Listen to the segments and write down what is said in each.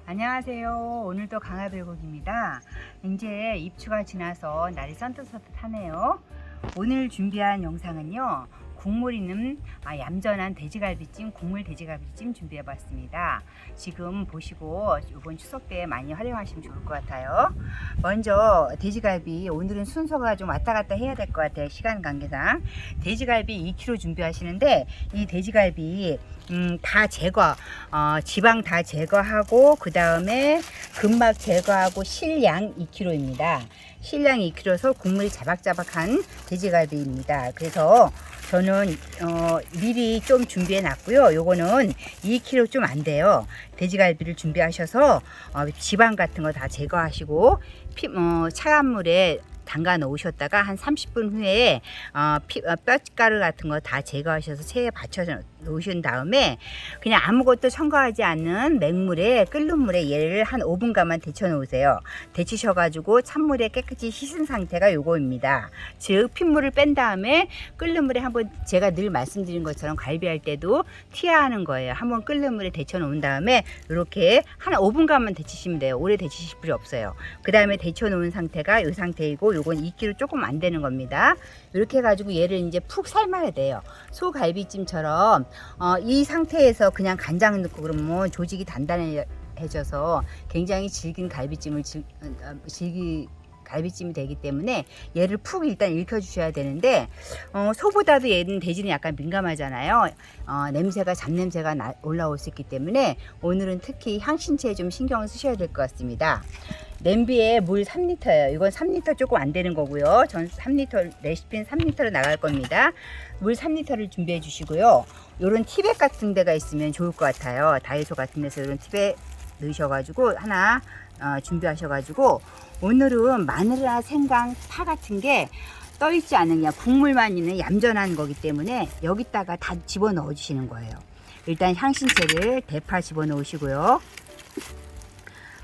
안녕하세요. 오늘도 강화불고기입니다. 이제 입추가 지나서 날이 선뜻선뜻하네요. 오늘 준비한 영상은요, 국물 있는 얌전한 돼지갈비찜, 국물 돼지갈비찜 준비해봤습니다. 지금 보시고 이번 추석 때 많이 활용하시면 좋을 것 같아요. 먼저 돼지갈비, 오늘은 순서가 좀 왔다 갔다 해야 될 것 같아요. 시간 관계상. 돼지갈비 2kg 준비하시는데, 이 돼지갈비 다 지방 다 제거하고, 그 다음에 근막 제거하고 실양 2kg입니다. 실양 2kg여서 국물이 자박자박한 돼지갈비입니다. 그래서 저는 미리 좀 준비해 놨고요. 요거는 2kg 좀 안 돼요. 돼지갈비를 준비하셔서 지방 같은 거 다 제거하시고 차가운 물에 담가 놓으셨다가 한 30분 후에 뼈가루 같은 거 다 제거하셔서 체에 받쳐 놓으신 다음에 그냥 아무것도 첨가하지 않는 맹물에, 끓는 물에 얘를 한 5분간만 데쳐 놓으세요. 데치셔가지고 찬물에 깨끗이 씻은 상태가 요거입니다. 즉 핏물을 뺀 다음에 끓는 물에 한번, 제가 늘 말씀드린 것처럼 갈비할 때도 튀어하는 거예요. 한번 끓는 물에 데쳐 놓은 다음에 이렇게 한 5분간만 데치시면 돼요. 오래 데치실 필요 없어요. 그 다음에 데쳐 놓은 상태가 이 상태이고, 요건 2kg 조금 안 되는 겁니다. 이렇게 해가지고 얘를 이제 푹 삶아야 돼요. 소갈비찜처럼 이 상태에서 그냥 간장 넣고 그러면 조직이 단단해져서 굉장히 질긴 갈비찜이 되기 때문에 얘를 푹 일단 익혀 주셔야 되는데, 소보다도 얘는, 돼지는 약간 민감하잖아요. 냄새가, 잡냄새가 올라올 수 있기 때문에 오늘은 특히 향신채에 좀 신경을 쓰셔야 될 것 같습니다. 냄비에 물 3리터예요. 이건 3리터 조금 안 되는 거고요. 전 3리터, 레시피는 3리터로 나갈 겁니다. 물 3리터를 준비해 주시고요. 요런 티백 같은 데가 있으면 좋을 것 같아요. 다이소 같은 데서 이런 티백 넣으셔가지고 하나 준비하셔가지고, 오늘은 마늘이나 생강, 파 같은 게 떠있지 않은 그냥 국물만 있는 얌전한 거기 때문에 여기다가 다 집어넣어 주시는 거예요. 일단 향신채를 대파 집어넣으시고요.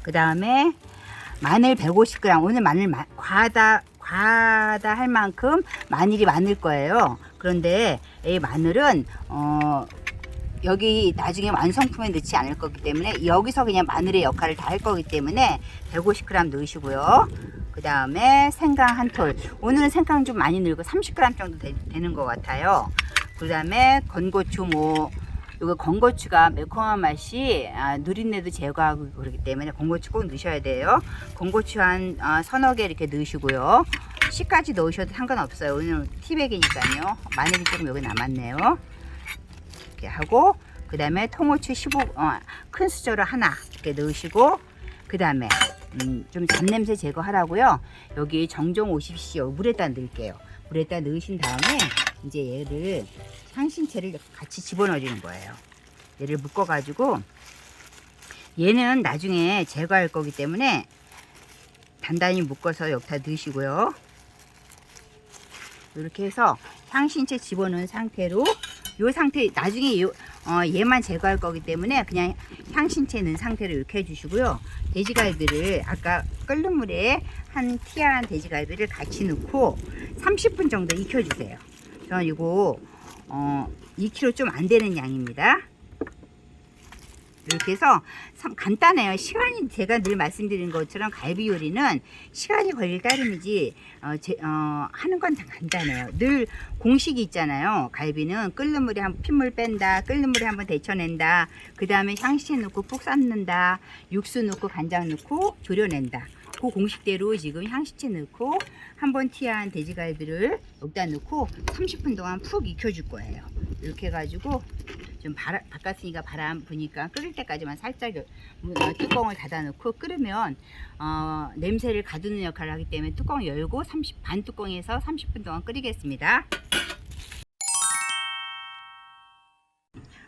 그 다음에 마늘 150g, 오늘 마늘 과하다 할 만큼 마늘이 많을 거예요. 그런데 이 마늘은 여기 나중에 완성품에 넣지 않을 거기 때문에 여기서 그냥 마늘의 역할을 다 할 거기 때문에 150g 넣으시고요. 그 다음에 생강 한 톨, 오늘은 생강 좀 많이 넣고 30g 정도 되는 것 같아요. 그 다음에 건고추, 이거 건고추가 매콤한 맛이 누린내도 제거하고 그러기 때문에 건고추 꼭 넣으셔야 돼요. 건고추 한 서너 개 이렇게 넣으시고요. 씨까지 넣으셔도 상관없어요. 오늘 티백이니까요. 마늘이 조금 여기 남았네요. 이렇게 하고, 그 다음에 통후추 큰 수저로 하나 이렇게 넣으시고, 그 다음에 좀 잡냄새 제거하라고요. 여기 정종 50cc 물에다 넣을게요. 물에다 넣으신 다음에 이제 얘를, 향신채를 같이 집어넣어 주는 거예요. 얘를 묶어 가지고, 얘는 나중에 제거할 거기 때문에 단단히 묶어서 여기다 넣으시고요. 이렇게 해서 향신채 집어넣은 상태로, 요 상태 나중에 얘만 제거할 거기 때문에 그냥 향신채 넣은 상태로 이렇게 해주시고요. 돼지갈비를 아까 끓는 물에 한 티한 돼지갈비를 같이 넣고 30분 정도 익혀주세요. 저는 이거 2kg 좀 안 되는 양입니다. 이렇게 해서 참 간단해요. 시간이, 제가 늘 말씀드린 것처럼 갈비 요리는 시간이 걸릴 따름이지 하는 건 다 간단해요. 늘 공식이 있잖아요. 갈비는 끓는 물에 한번 핏물 뺀다, 끓는 물에 한번 데쳐낸다, 그 다음에 향신채 넣고 푹 삶는다, 육수 넣고 간장 넣고 졸여낸다. 그 공식대로 지금 향신채 넣고 한번 티한 돼지갈비를 여기다 넣고 30분 동안 푹 익혀줄 거예요. 이렇게 해가지고 좀 바깥이니까 바람 부니까 끓을 때까지만 살짝 뚜껑을 닫아 놓고 끓으면 냄새를 가두는 역할을 하기 때문에 뚜껑 열고 반 뚜껑에서 30분 동안 끓이겠습니다.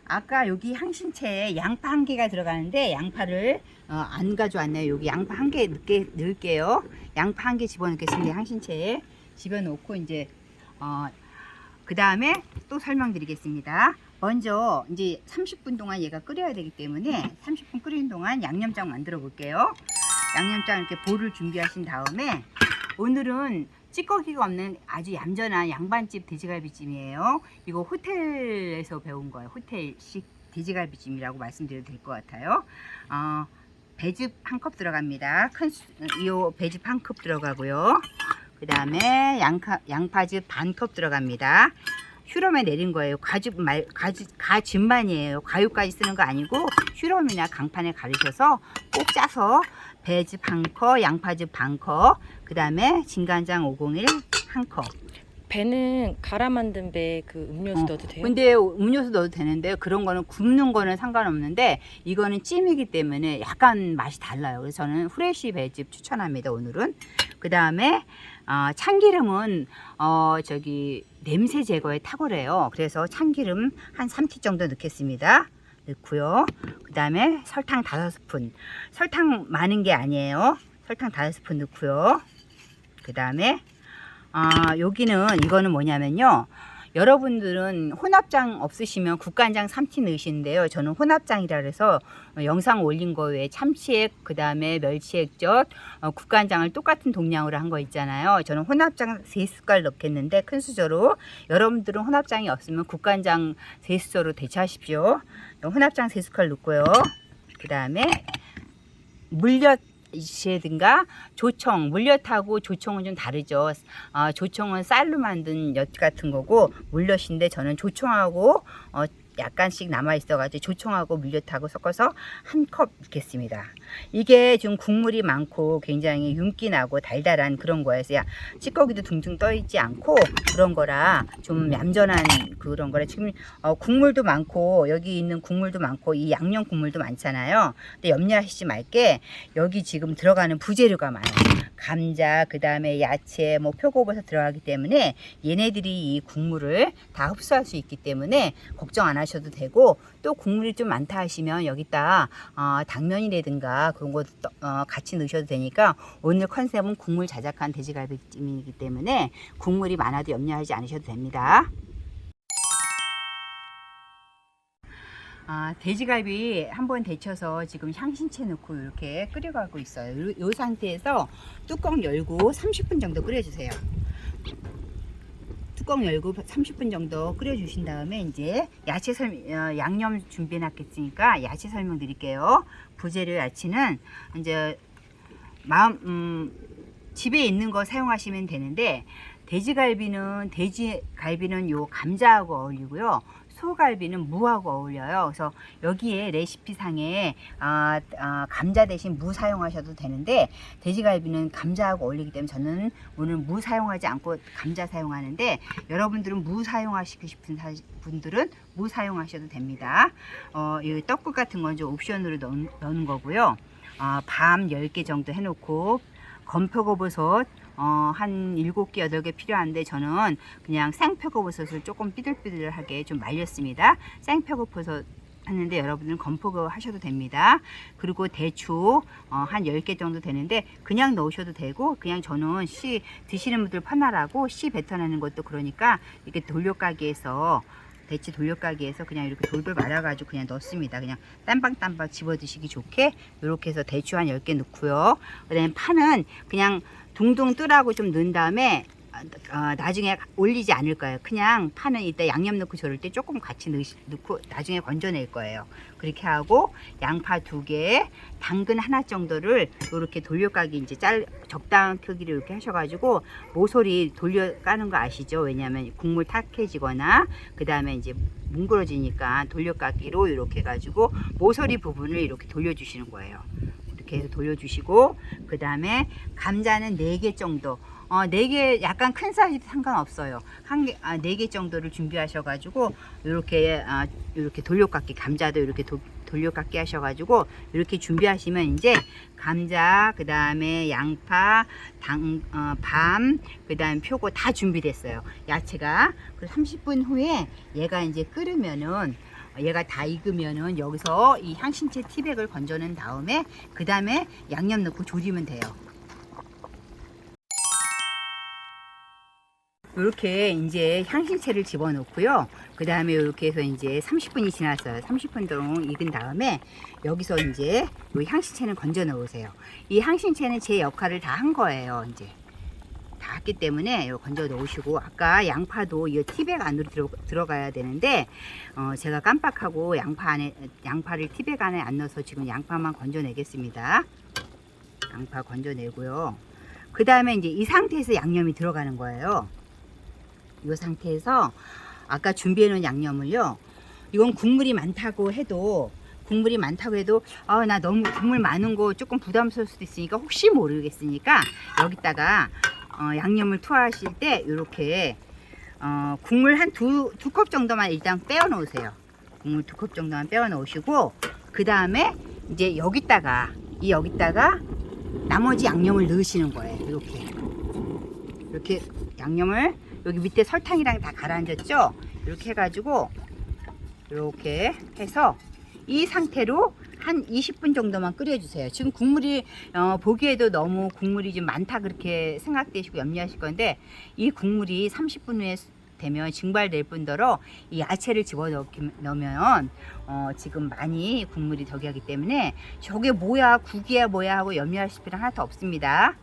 아까 여기 향신채에 양파 1개가 들어가는데 양파를 안 가져왔네요. 여기 양파 1개 넣을게요. 양파 1개 집어넣겠습니다. 향신채에 집어넣고 이제 그 다음에 또 설명드리겠습니다. 먼저 이제 30분 동안 얘가 끓여야 되기 때문에 30분 끓이는 동안 양념장 만들어 볼게요. 양념장 이렇게 볼을 준비하신 다음에, 오늘은 찌꺼기가 없는 아주 얌전한 양반집 돼지갈비찜이에요. 이거 호텔에서 배운 거예요. 호텔식 돼지갈비찜이라고 말씀드려도 될 것 같아요. 배즙 한 컵 들어갑니다. 요 배즙 한 컵 들어가고요. 그 다음에 양파즙 반 컵 들어갑니다. 슈럼에 내린 거예요. 가즙만이에요. 과육까지 쓰는 거 아니고 슈럼이나 강판에 가르셔서 꼭 짜서 배즙 한 컵, 양파즙 반 컵, 그 다음에 진간장 501 한 컵. 배는 갈아 만든 배 그 음료수 넣어도 돼요? 근데 음료수 넣어도 되는데 그런 거는 굽는 거는 상관없는데 이거는 찜이기 때문에 약간 맛이 달라요. 그래서 저는 후레쉬 배즙 추천합니다. 오늘은. 그 다음에 참기름은 냄새 제거에 탁월해요. 그래서 참기름 한 3티 정도 넣겠습니다. 넣고요. 그 다음에 설탕 5스푼. 설탕 많은 게 아니에요. 설탕 5스푼 넣고요. 그 다음에 이거는 뭐냐면요. 여러분들은 혼합장 없으시면 국간장 3티 넣으시는데요. 저는 혼합장이라 그래서 영상 올린 거 외에 참치액, 그 다음에 멸치액젓, 국간장을 똑같은 동량으로 한 거 있잖아요. 저는 혼합장 3숟갈 넣겠는데 큰 수저로. 여러분들은 혼합장이 없으면 국간장 3수저로 대체하십시오. 혼합장 3숟갈 넣고요. 그 다음에 물엿이든가 조청, 물엿하고 조청은 좀 다르죠. 조청은 쌀로 만든 엿 같은 거고 물엿인데 저는 조청하고 약간씩 남아 있어가지고 조청하고 물엿하고 섞어서 한 컵 넣겠습니다. 이게 좀 국물이 많고 굉장히 윤기 나고 달달한 그런 거여서 찌꺼기도 둥둥 떠 있지 않고 그런 거라 좀 얌전한 그런 거라. 지금 국물도 많고 여기 있는 국물도 많고 이 양념 국물도 많잖아요. 근데 염려하시지 말게 여기 지금 들어가는 부재료가 많아요. 감자, 그 다음에 야채, 표고버섯 들어가기 때문에 얘네들이 이 국물을 다 흡수할 수 있기 때문에 걱정 안 하셔도 되고, 또 국물이 좀 많다 하시면 여기다 당면이라든가 그런 거 같이 넣으셔도 되니까 오늘 컨셉은 국물 자작한 돼지갈비찜이기 때문에 국물이 많아도 염려하지 않으셔도 됩니다. 돼지갈비 한번 데쳐서 지금 향신채 넣고 이렇게 끓여가고 있어요. 이 상태에서 뚜껑 열고 30분 정도 끓여주세요. 뚜껑 열고 30분 정도 끓여주신 다음에 이제 야채 양념 준비해 놨겠으니까 야채 설명 드릴게요. 부재료 야채는 이제 집에 있는 거 사용하시면 되는데 돼지갈비는 요 감자하고 어울리고요. 소갈비는 무하고 어울려요. 그래서 여기에 레시피상에 감자 대신 무 사용하셔도 되는데 돼지갈비는 감자하고 어울리기 때문에 저는 오늘 무 사용하지 않고 감자 사용하는데 여러분들은 무 사용하시고 싶은 분들은 무 사용하셔도 됩니다. 이 떡국 같은 건 좀 옵션으로 넣는 거고요. 밤 10개 정도 해놓고 건표고버섯 한 7개, 8개 필요한데 저는 그냥 생표고버섯을 조금 삐들삐들하게 좀 말렸습니다. 생표고버섯 하는데 여러분들은 건포고 하셔도 됩니다. 그리고 대추 한 10개 정도 되는데 그냥 넣으셔도 되고, 그냥 저는 씨 드시는 분들 편하라고 씨 뱉어내는 것도 그러니까 이렇게 돌려가기에서 대추 돌려가기에서 그냥 이렇게 돌돌 말아가지고 그냥 넣습니다. 그냥 땀방땀방 집어 드시기 좋게 이렇게 해서 대추 한 10개 넣고요. 그 다음에 파는 그냥 둥둥 뜨라고 좀 넣은 다음에 나중에 올리지 않을 거예요. 그냥 파는 이따 양념 넣고 저럴 때 조금 같이 넣고 나중에 건져낼 거예요. 그렇게 하고 양파 2개, 당근 하나 정도를 이렇게 돌려가기 이제 적당한 크기로 이렇게 하셔가지고 모서리 돌려 까는 거 아시죠? 왜냐하면 국물 탁해지거나 그 다음에 이제 뭉그러지니까 돌려깎기로 이렇게 해가지고 모서리 부분을 이렇게 돌려주시는 거예요. 이렇게 해서 돌려주시고, 그 다음에 감자는 4개 정도, 4개 약간 큰 사이즈 상관없어요. 4개 정도를 준비하셔가지고 이렇게 돌려깎기, 감자도 이렇게 돌려깎기 하셔가지고 이렇게 준비하시면 이제 감자, 그 다음에 양파, 밤, 그 다음 표고 다 준비됐어요. 야채가. 그래서 30분 후에 얘가 이제 끓으면은, 얘가 다 익으면은 여기서 이 향신채 티백을 건져낸 다음에 그 다음에 양념 넣고 졸이면 돼요. 이렇게 이제 향신채를 집어넣고요. 그 다음에 이렇게 해서 이제 30분이 지났어요. 30분 동안 익은 다음에 여기서 이제 이 향신채는 건져 넣으세요. 이 향신채는 제 역할을 다 한 거예요. 이제 다 닿았기 때문에 이거 건져 놓으시고, 아까 양파도 이 티백 안으로 들어가야 되는데 제가 깜빡하고 양파를 티백 안에 안 넣어서 지금 양파만 건져내겠습니다. 양파 건져내고요. 그 다음에 이제 이 상태에서 양념이 들어가는 거예요. 이 상태에서 아까 준비해 놓은 양념을요, 이건 국물이 많다고 해도 나 너무 국물 많은 거 조금 부담스러울 수도 있으니까, 혹시 모르겠으니까 여기다가 양념을 투하하실 때 이렇게 국물 한 두 컵 정도만 일단 빼어 놓으세요. 국물 2컵 정도만 빼어 놓으시고, 그 다음에 이제 여기다가 나머지 양념을 넣으시는 거예요. 이렇게 양념을, 여기 밑에 설탕이랑 다 가라앉았죠? 이렇게 해가지고 이렇게 해서 이 상태로 한 20분 정도만 끓여주세요. 지금 국물이 보기에도 너무 국물이 좀 많다 그렇게 생각되시고 염려하실 건데, 이 국물이 30분 후에 되면 증발될 뿐더러 이 야채를 집어넣으면 지금 많이 국물이 더 하기 때문에 저게 뭐야, 국이야 뭐야 하고 염려하실 필요 하나도 없습니다.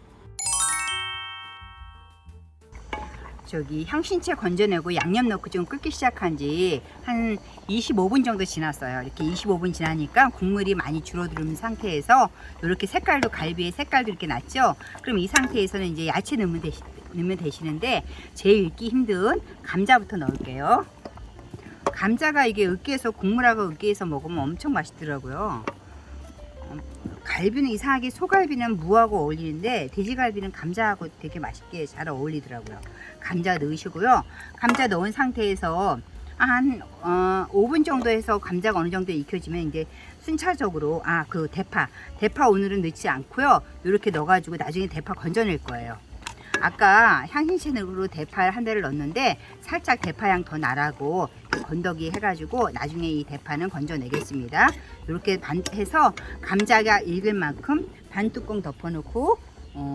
저기 향신채 건져내고 양념 넣고 좀 끓기 시작한 지 한 25분 정도 지났어요. 이렇게 25분 지나니까 국물이 많이 줄어드는 상태에서 이렇게 색깔도, 갈비의 색깔도 이렇게 났죠. 그럼 이 상태에서는 이제 야채 넣으면 되시는데, 제일 익기 힘든 감자부터 넣을게요. 감자가 이게 으깨서, 국물하고 으깨서 먹으면 엄청 맛있더라고요. 갈비는 이상하게 소갈비는 무하고 어울리는데 돼지갈비는 감자하고 되게 맛있게 잘 어울리더라고요. 감자 넣으시고요. 감자 넣은 상태에서 한 5분 정도 해서 감자가 어느 정도 익혀지면 이제 순차적으로 그 대파 오늘은 넣지 않고요. 이렇게 넣어가지고 나중에 대파 건져낼 거예요. 아까 향신채로 대파 한 대를 넣었는데 살짝 대파향 더 나라고 건더기 해가지고 나중에 이 대파는 건져내겠습니다. 이렇게 해서 감자가 익을 만큼 반뚜껑 덮어놓고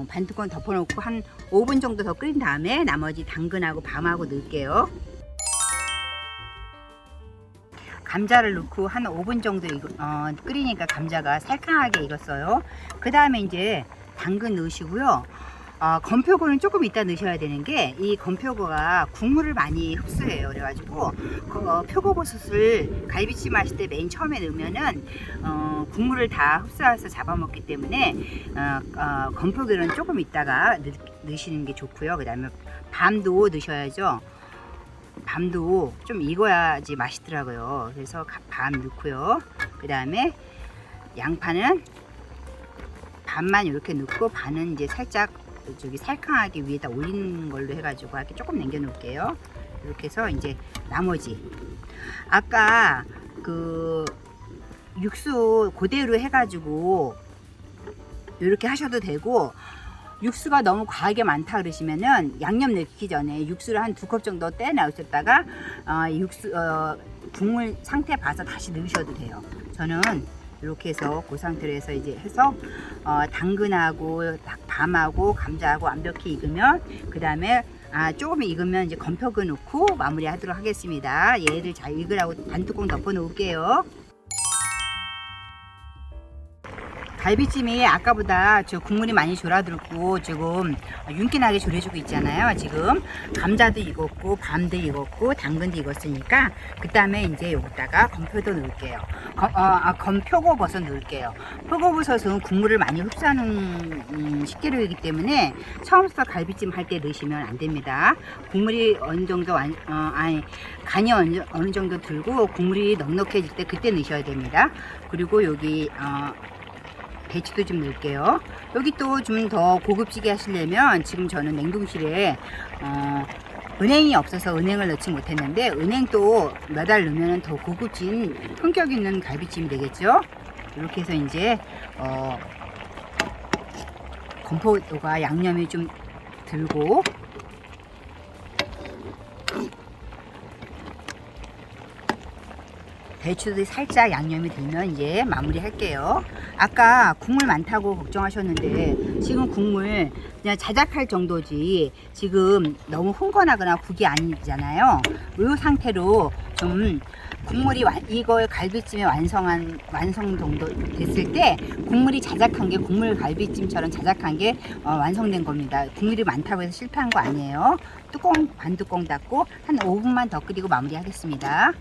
한 5분 정도 더 끓인 다음에 나머지 당근하고 밤하고 넣을게요. 감자를 넣고 한 5분 정도 끓이니까 감자가 살캉하게 익었어요. 그 다음에 이제 당근 넣으시고요. 건표고는 조금 이따 넣으셔야 되는 게, 이 건표고가 국물을 많이 흡수해요. 그래가지고 표고버섯을 갈비찜 하실 때 맨 처음에 넣으면은 국물을 다 흡수해서 잡아먹기 때문에 건표고는 조금 이따가 넣으시는 게 좋고요. 그 다음에 밤도 넣으셔야죠. 밤도 좀 익어야지 맛있더라고요. 그래서 밤 넣고요. 그 다음에 양파는 반만 이렇게 넣고, 반은 이제 살짝 저기 살캉하게 위에다 올리는 걸로 해가지고 이렇게 조금 남겨 놓을게요. 이렇게 해서 이제 나머지 아까 그 육수 그대로 해가지고 이렇게 하셔도 되고, 육수가 너무 과하게 많다 그러시면은 양념 넣기 전에 육수를 한 2컵 정도 떼 넣으셨다가 국물 상태 봐서 다시 넣으셔도 돼요. 저는 이렇게 해서 그 상태로 해서 이제 해서 당근하고 밤하고 감자하고 완벽히 익으면, 그 다음에 조금 익으면 이제 건표고 넣고 마무리하도록 하겠습니다. 얘를 잘 익으라고 반뚜껑 덮어 놓을게요. 갈비찜이 아까보다 저 국물이 많이 졸아들고 지금 윤기나게 졸여주고 있잖아요. 지금 감자도 익었고 밤도 익었고 당근도 익었으니까, 그 다음에 이제 여기다가 건표도 넣을게요. 건표고 버섯 넣을게요. 표고버섯은 국물을 많이 흡수하는 식재료이기 때문에 처음부터 갈비찜 할 때 넣으시면 안 됩니다. 국물이 어느 정도 간이 어느 정도 들고 국물이 넉넉해질 때 그때 넣으셔야 됩니다. 그리고 여기 배추도 좀 넣을게요. 여기 또 좀 더 고급지게 하시려면, 지금 저는 냉동실에 은행이 없어서 은행을 넣지 못했는데, 은행도 몇 알 넣으면 더 고급진 품격 있는 갈비찜이 되겠죠. 이렇게 해서 이제 건포도가 양념이 좀 들고, 배추도 살짝 양념이 들면 이제 마무리 할게요. 아까 국물 많다고 걱정하셨는데 지금 국물 그냥 자작할 정도지 지금 너무 흥건하거나 국이 아니잖아요. 이 상태로 지금 국물이 이걸 갈비찜의 완성 정도 됐을 때 국물이 자작한 게 국물 갈비찜처럼 자작한 게 완성된 겁니다. 국물이 많다고 해서 실패한 거 아니에요. 반뚜껑 닫고 한 5분만 더 끓이고 마무리하겠습니다.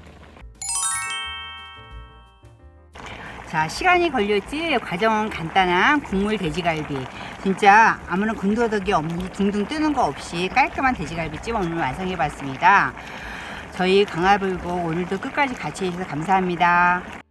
자, 시간이 걸렸지 과정은 간단한 국물 돼지갈비. 진짜 아무런 군더더기 없이 둥둥 뜨는 거 없이 깔끔한 돼지갈비찜 오늘 완성해 봤습니다. 저희 강화불고 오늘도 끝까지 같이 해주셔서 감사합니다.